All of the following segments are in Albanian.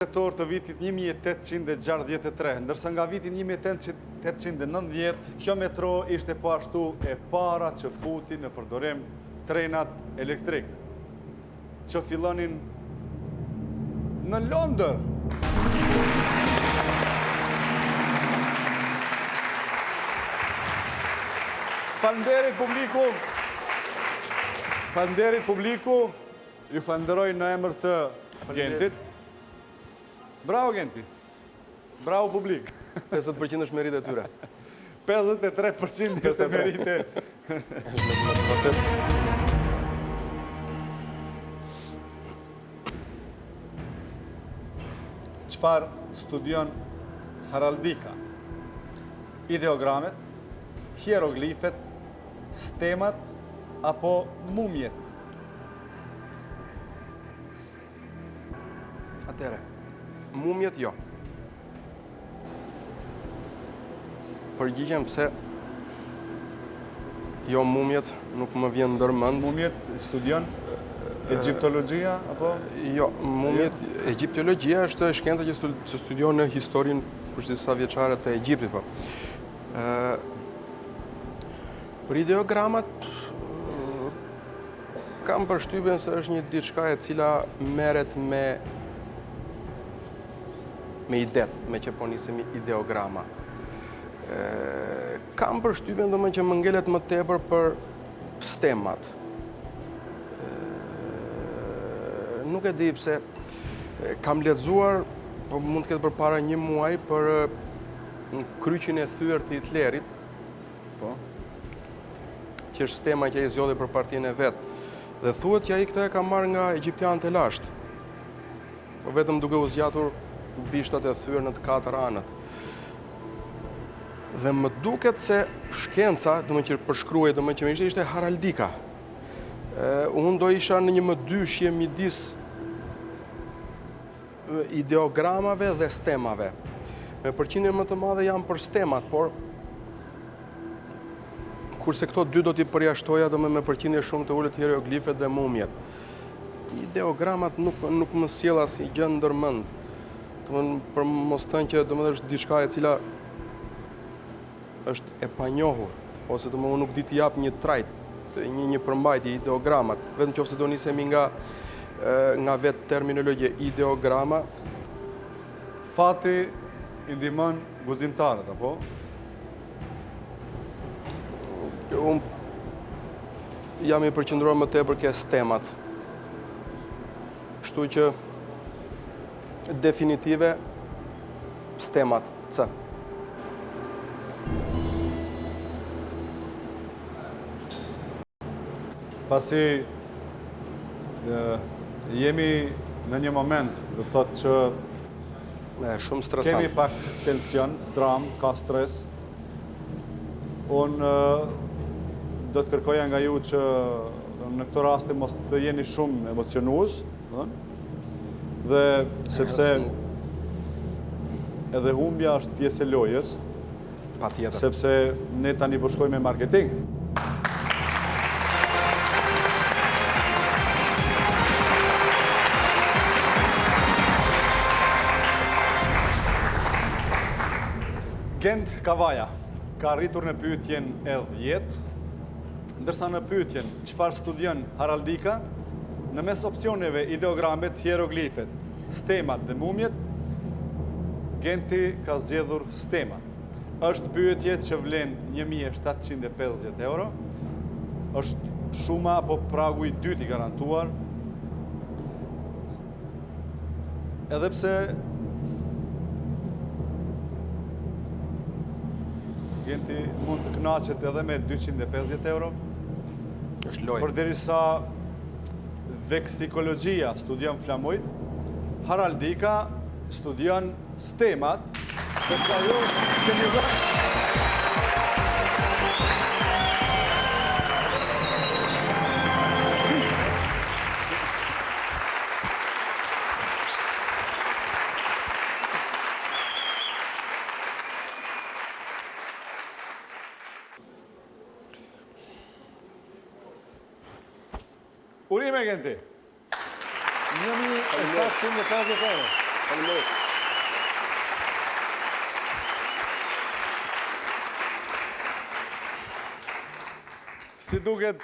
Tetor të vitit 1863, ndërsa nga vitin 1890, kjo metro ishte po ashtu e para që futi në përdorim trenat elektrik, që fillonin në Londër. Falënderit publiku, ju falenderoj në emër të Gentit. Bravo Genti, bravo publik. 50% është merit e tyre. 53% është merite. Çfarë studion heraldika? Ideogramet, hieroglifet, stemat apo mumjet? Atere, mumjet jo. Përgjigjem pse jo mumjet nuk më vjen ndërmend. Mumjet studion egjiptologjia apo? Jo, mumjet, egjiptologjia është shkenca që studion në historinë përgjithësa vjeçare të Egjiptit, po. Për ideogramat kam përshtypjen se është një diçka e cila merret me idet, me që po nisemi ideograma. Kam përshtypjen domethënë që më ngelet më tepër për stemat. Nuk e di pse kam lexuar, po mund të ketë përpara një muaji për kryqin e thyer të Hitlerit, Po. që është stema që ai zgjodhi për partinë e vet. Dhe thuhet që ai këtë e ka marrë nga egjiptianët e lashtë. Po vetëm duke u zgjatur bishtat e thyer në të katër anët. Dhe më duket se shkenca, domethënë që përshkruaj, domethënë që ishte heraldika. Unë do isha në një mëdyshje midis ideogramave dhe stemave. Me përqindje më të madhe janë për stemat, por kurse këto dy do t'i përjashtoja me përqindje shumë të ulët hieroglifet dhe mumjet. Ideogramat nuk më sjell asnjë gjë ndërmend. Për mos thënë që është diçka e cila është e panjohur, ose nuk di t'i jap një trajt, një përmbajtje ideogramat, vetëm qofse do nisemi nga vetë terminologje ideograma. Fati i ndihmon guximtarët, apo? Unë jam i përqendruar më tepër ke stemat. Kështu që definitive stemat, C. Pasi jemi në një moment, do të thotë që Shumë stresant. kemi pak tension, dram, ka stres. Unë do të kërkoja nga ju që në këto raste mos të jeni shumë emocionues, dhe sepse edhe humbja është pjesë e lojës, Patjetër. sepse ne tani po shkojmë me marketing. Gent Kavaja ka arritur në pyetjen e 10, ndërsa në pyetjen çfarë studion heraldika, në mes opsioneve ideogramet, hieroglifet, stemat dhe mumjet, Genti ka zgjedhur stemat. Është pyetje që vlen 1.750 euro, është shuma apo pragu i dytë i garantuar, edhe pse Genti mund të kënaqet edhe me 250 euro, Është lojë. përderisa veksikologjia studion flamujt, heraldika studion stemat, ndërsa ju keni dhënë Urime, Genti. 1.750 euro. Faleminderit. Si duket,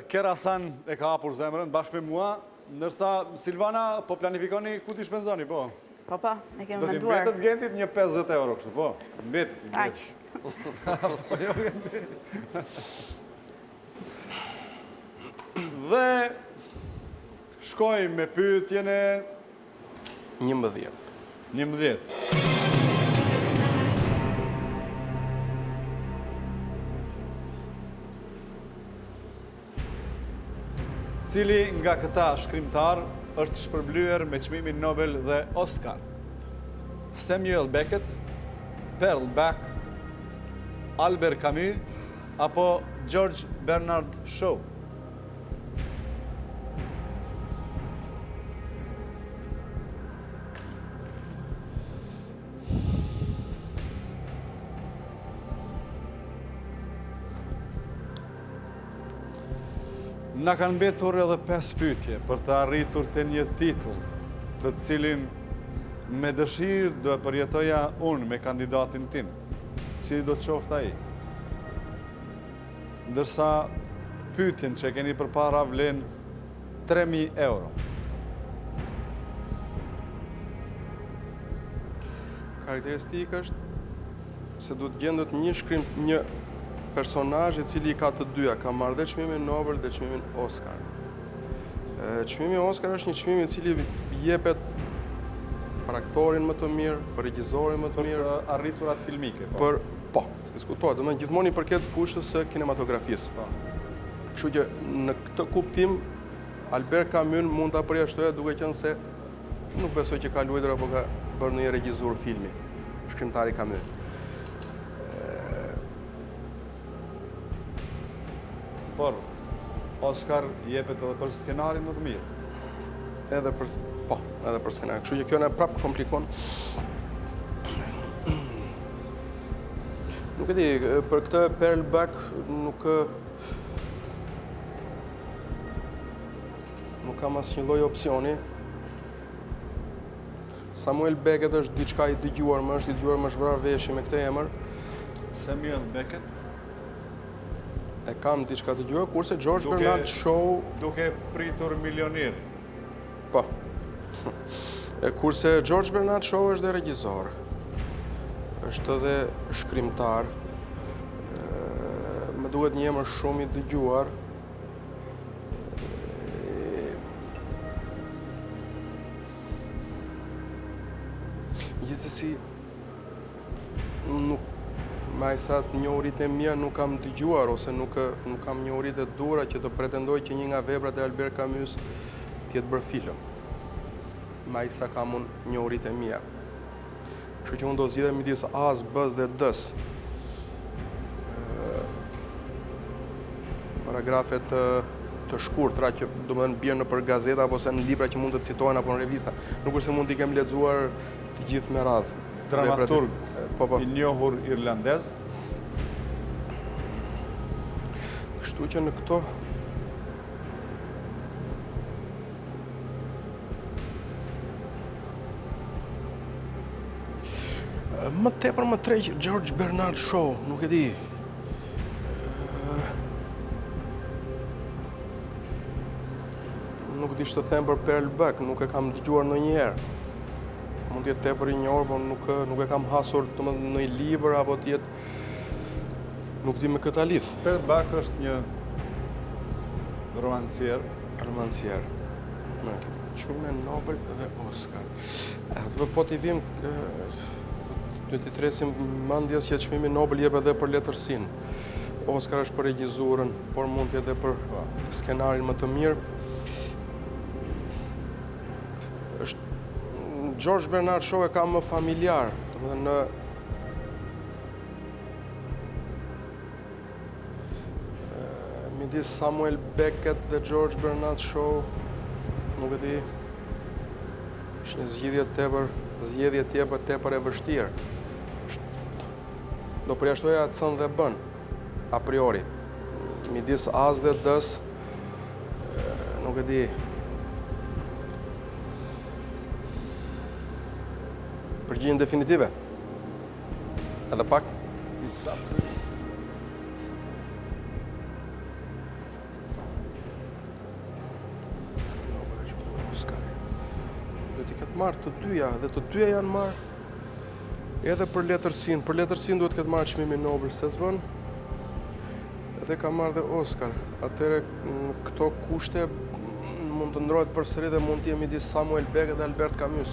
Kerasan e ka hapur zemrën bashkë me mua, ndërsa Silvana po planifikoni ku t'i shpenzoni, po? Po, e kemi Do t'i menduar. mbetet Gentit një 50 euro kështu, po? Mbetet. Aq. Po, jo, Genti. Dhe shkoj me pyetjen e 11. 11. Cili nga këta shkrimtar është shpërblyer me çmimin Nobel dhe Oscar? Samuel Beckett, Pearl Buck, Albert Camus apo George Bernard Shaw? Na kanë mbetur edhe 5 pyetje për të arritur të një titull, të cilin me dëshirë do e përjetoja unë me kandidatin tim, cili do të qoftë ai. Ndërsa pyetjen që keni përpara vlen 3.000 euro. Karakteristika është se du të gjendet një personazh i cili ka të dyja, ka marrë dhe çmimin Nobel dhe çmimin Oscar. Çmimi Oscar është një çmim i cili jepet për aktorin më të mirë, për regjisorin më të Për mirë, të arriturat filmike, po. për s'diskutohet, domethënë gjithmonë i përket fushës së kinematografisë. Po. Kështu që në këtë kuptim Albert Camus mund ta përjashtoja duke qenë se nuk besoj që ka luajtur apo ka bërë një regjisor filmi, shkrimtari Camus. Por Oscar jepet edhe për skenarin më të mirë. Edhe për skenar. Kështu që kjo na prap komplikon. Nuk e di, për këtë Pearl Buck nuk kam asnjë lloj opsioni. Samuel Beckett është diçka i dëgjuar, më është vrarë veshi me këtë emër. Samuel Beckett, E kam diçka të dëgjuar, kurse George Bernard Shaw, duke pritur milionir. po. Kurse George Bernard Shaw është dhe regjisor. Është edhe shkrimtar. Më duhet një emër shumë i dëgjuar. Gjithsesi nuk sa të njohurit e mia nuk kam dëgjuar ose nuk kam njohurit e dura që të pretendoj që një nga veprat e Albert Camus t'jetë bërë film. Sa kam unë njohurit e mia. Kështu që unë do zgjidhem midis A-s, B-s dhe D-s. Paragrafe të shkurtra që domethënë bien nëpër gazeta apo se në libra që mund të citohen apo në revista. Nuk është se mund t'i kem lexuar të gjithë me radhë. Dramaturg Po. i njohur irlandez. Kështu që në këto më tepër më tërheq George Bernard Shaw, nuk e di. Nuk di ç'të them për Pearl Buck, nuk e kam dëgjuar ndonjëherë. Mund të jetë tepër i njohur, por nuk e kam hasur domethënë në një libër apo të jetë nuk di me këtë lidh. Pearl Buck është një romancier. Romancier. Çmime Nobel dhe Oscar. Po t'i vim do t'i thresim mendjes që çmimi Nobel jep edhe për letërsinë. Oscar është për regjisurën, por mund të jetë edhe për skenarin më të mirë. George Bernard Shaw e kam më familjar, domethënë midis Samuel Beckett dhe George Bernard Shaw, nuk e di, është një zgjedhje tepër e vështirë. Do përjashtoja C-n dhe B-n, a priori. Midis A-s dhe D-s, nuk e di. Përgjigjen definitive? Edhe pak? Oscar. Do t'i ketë marrë të dyja, dhe të dyja janë marrë edhe për letërsinë. Për letërsinë duhet ketë marrë çmimin Nobel, se s'bën. Edhe ka marrë dhe Oscar. Atëre këto kushte mund të ndrohet përsëri dhe mund të jemi midis Samuel Beckett dhe Albert Camus.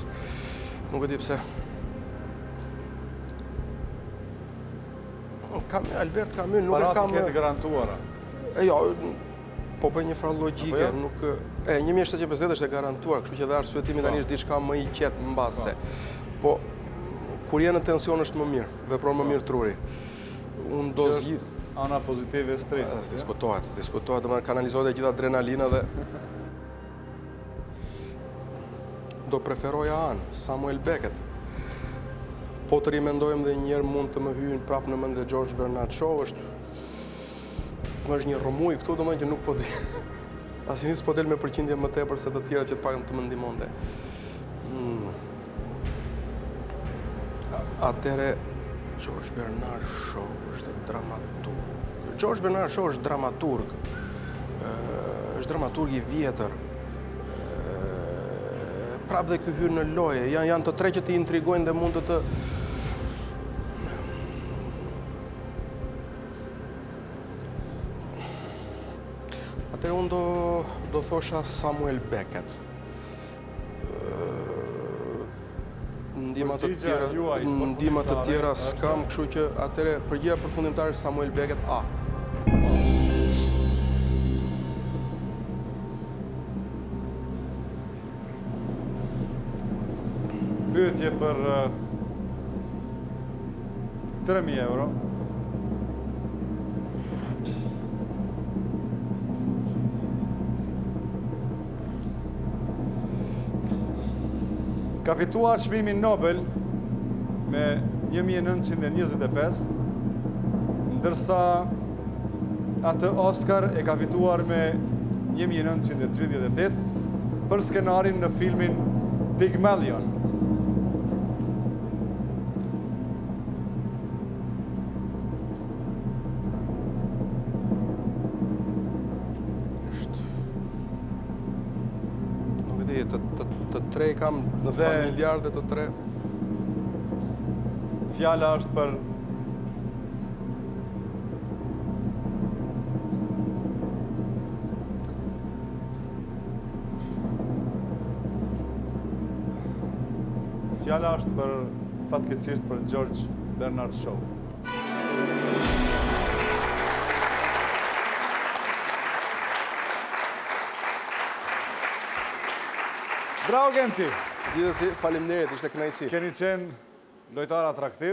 Nuk e di pse. Albert Camus nuk e Paratë kam... ketë garantuara. Jo, po bëj një farë logjike, nuk... 1750 është e garantuar, kështu që dhe arsyetimi tani është diçka më i qetë mbase. Po, kur je në tension është më mirë, vepron më mirë truri. Unë do zgjidh... Ana pozitive e stresit. Diskutohet, domethënë kanalizohet e gjithë adrenalina dhe... Do preferoja anë, Samuel Beckett. Po të rimendojmë dhe njerë mund të më hyjnë prapë në mend dhe George Bernard Shaw është një romuj këtu, domethënë që nuk po di. Asnjë s'po del me përqindje më tepër se të tjera që të paktën të më ndihmonte. Atëre George Bernard Shaw është dramaturg. George Bernard Shaw është dramaturg. Është dramaturg i vjetër. Prapë dhe ky hyn në loje. Janë të tre që të intrigojnë dhe mund të Atëherë unë do thosha Samuel Beckett. Ndihma të tjera s'kam, kështu që atëherë përgjigja përfundimtare Samuel Beckett A. Pyetje për 3.000 euro. Ka fituar çmimin Nobel me 1925, ndërsa atë Oscar e ka fituar me 1938 për skenarin në filmin Pygmalion. Të tre i kam në familjar dhe të tre. Fjala është për fatkeqësisht për George Bernard Shaw. Bravo Genti! Gjithsesi, faleminderit, ishte kënaqësi. Keni qenë lojtar atraktiv.